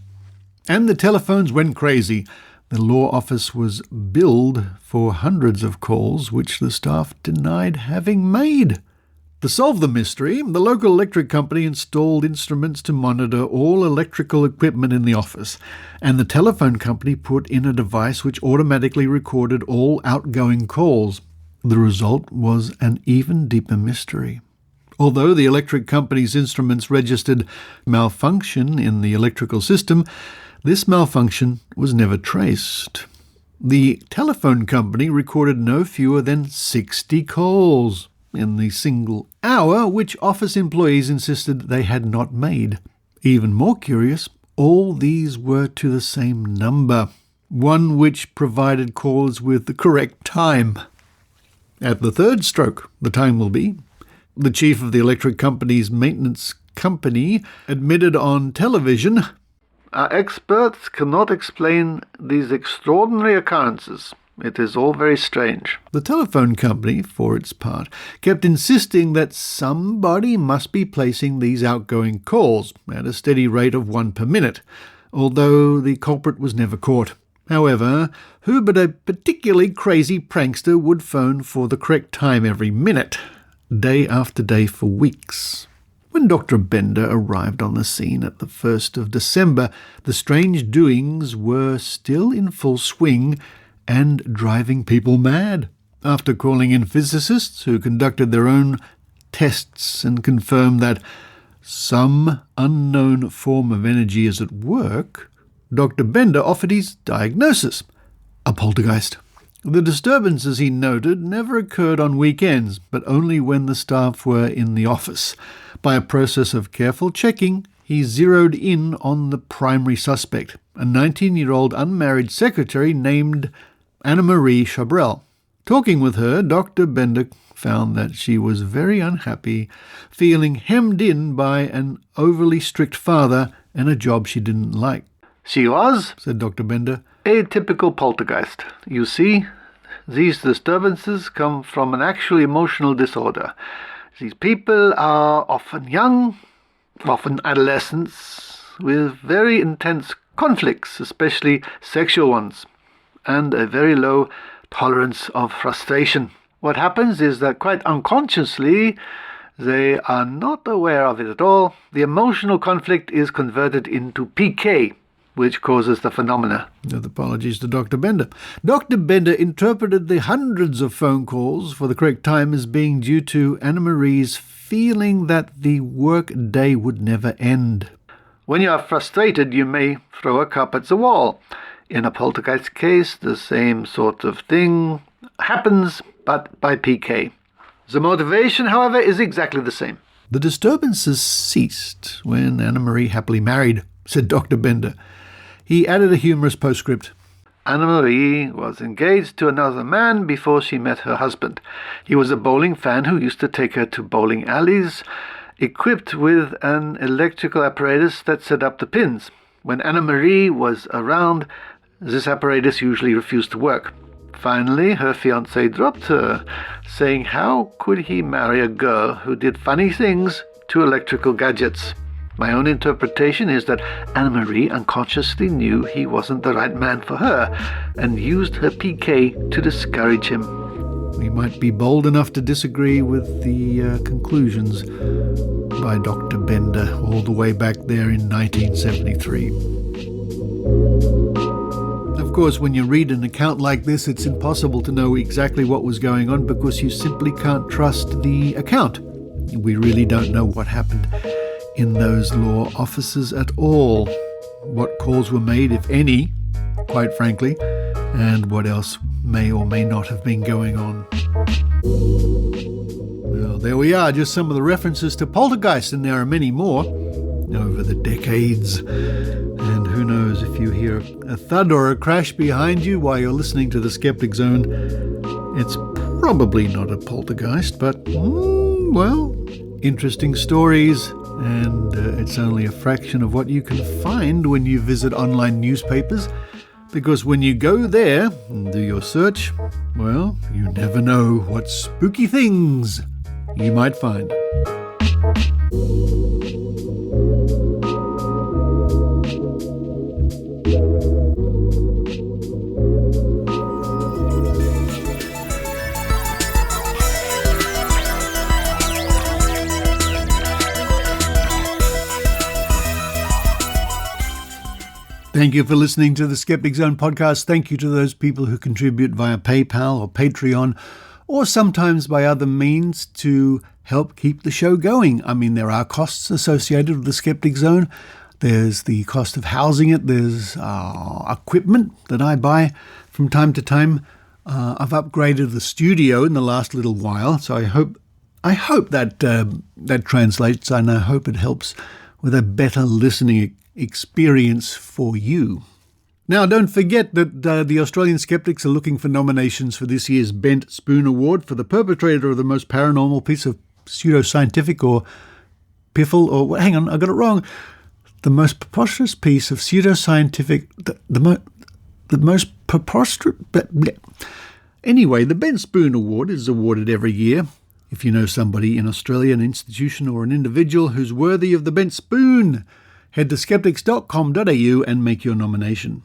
And the telephones went crazy. The law office was billed for hundreds of calls which the staff denied having made. To solve the mystery, the local electric company installed instruments to monitor all electrical equipment in the office, and the telephone company put in a device which automatically recorded all outgoing calls. The result was an even deeper mystery. Although the electric company's instruments registered malfunction in the electrical system, this malfunction was never traced. The telephone company recorded no fewer than 60 calls in the single hour, which office employees insisted they had not made. Even more curious, all these were to the same number, one which provided callers with the correct time. At the third stroke, the time will be. The chief of the electric company's maintenance company admitted on television, "Our experts cannot explain these extraordinary occurrences. It is all very strange." The telephone company, for its part, kept insisting that somebody must be placing these outgoing calls at a steady rate of 1 per minute, although the culprit was never caught. However, who but a particularly crazy prankster would phone for the correct time every minute, day after day for weeks? When Dr. Bender arrived on the scene at the 1st of December, the strange doings were still in full swing and driving people mad. After calling in physicists who conducted their own tests and confirmed that some unknown form of energy is at work, Dr. Bender offered his diagnosis: a poltergeist. The disturbances, he noted, never occurred on weekends, but only when the staff were in the office. By a process of careful checking, he zeroed in on the primary suspect, a 19-year-old unmarried secretary named Anna-Marie Chabrel. Talking with her, Dr. Bender found that she was very unhappy, feeling hemmed in by an overly strict father and a job she didn't like. "She was," said Dr. Bender, "a typical poltergeist. You see, these disturbances come from an actual emotional disorder. These people are often young, often adolescents, with very intense conflicts, especially sexual ones, and a very low tolerance of frustration. What happens is that quite unconsciously, they are not aware of it at all. The emotional conflict is converted into PK, which causes the phenomena." With apologies to Dr. Bender. Dr. Bender interpreted the hundreds of phone calls for the correct time as being due to Anna-Marie's feeling that the work day would never end. "When you are frustrated, you may throw a cup at the wall. In a poltergeist case, the same sort of thing happens, but by PK. The motivation, however, is exactly the same." The disturbances ceased when Anna-Marie happily married, said Dr. Bender. He added a humorous postscript. "Anna-Marie was engaged to another man before she met her husband. He was a bowling fan who used to take her to bowling alleys, equipped with an electrical apparatus that set up the pins. When Anna-Marie was around, this apparatus usually refused to work. Finally, her fiancé dropped her, saying how could he marry a girl who did funny things to electrical gadgets. My own interpretation is that Anna-Marie unconsciously knew he wasn't the right man for her and used her PK to discourage him." We might be bold enough to disagree with the conclusions by Dr. Bender all the way back there in 1973. Of course, when you read an account like this, it's impossible to know exactly what was going on because you simply can't trust the account. We really don't know what happened in those law offices at all, what calls were made, if any, quite frankly, and what else may or may not have been going on. Well, there we are, just some of the references to poltergeists, and there are many more over the decades. And who knows, if you hear a thud or a crash behind you while you're listening to the Skeptic Zone, it's probably not a poltergeist, but, well, interesting stories. And it's only a fraction of what you can find when you visit online newspapers, because when you go there and do your search, well, you never know what spooky things you might find. Thank you for listening to the Skeptic Zone podcast. Thank you to those people who contribute via PayPal or Patreon, or sometimes by other means to help keep the show going. I mean, there are costs associated with the Skeptic Zone. There's the cost of housing it. There's equipment that I buy from time to time. I've upgraded the studio in the last little while, so I hope that that translates, and I hope it helps with a better listening experience for you. Now, don't forget that the Australian Skeptics are looking for nominations for this year's Bent Spoon Award for the perpetrator of the most paranormal piece of pseudoscientific or piffle, or hang on, I got it wrong. The most preposterous piece of pseudoscientific, the most preposterous. Anyway, the Bent Spoon Award is awarded every year. If you know somebody in Australia, an institution or an individual who's worthy of the Bent Spoon, head to skeptics.com.au and make your nomination.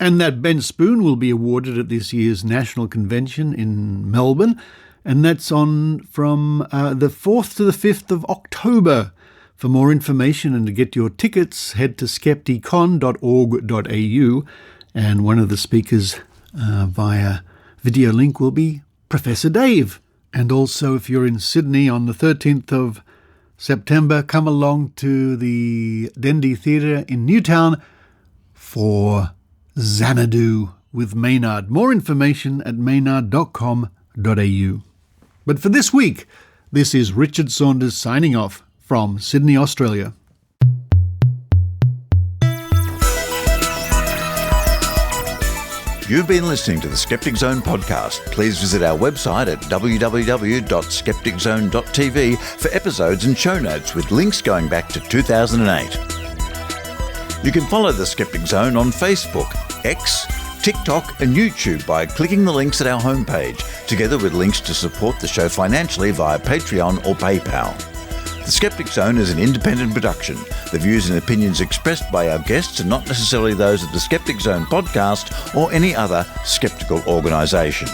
And that Bent Spoon will be awarded at this year's National Convention in Melbourne, and that's on from the 4th to the 5th of October. For more information and to get your tickets, head to skepticon.org.au, and one of the speakers via video link will be Professor Dave. And also, if you're in Sydney on the 13th of September, come along to the Dendy Theatre in Newtown for Xanadu, with Maynard. More information at maynard.com.au. But for this week, this is Richard Saunders signing off from Sydney, Australia. You've been listening to the Skeptic Zone podcast. Please visit our website at www.skepticzone.tv for episodes and show notes with links going back to 2008. You can follow the Skeptic Zone on Facebook, X, TikTok and YouTube by clicking the links at our homepage, together with links to support the show financially via Patreon or PayPal. The Skeptic Zone is an independent production. The views and opinions expressed by our guests are not necessarily those of the Skeptic Zone podcast or any other skeptical organisation.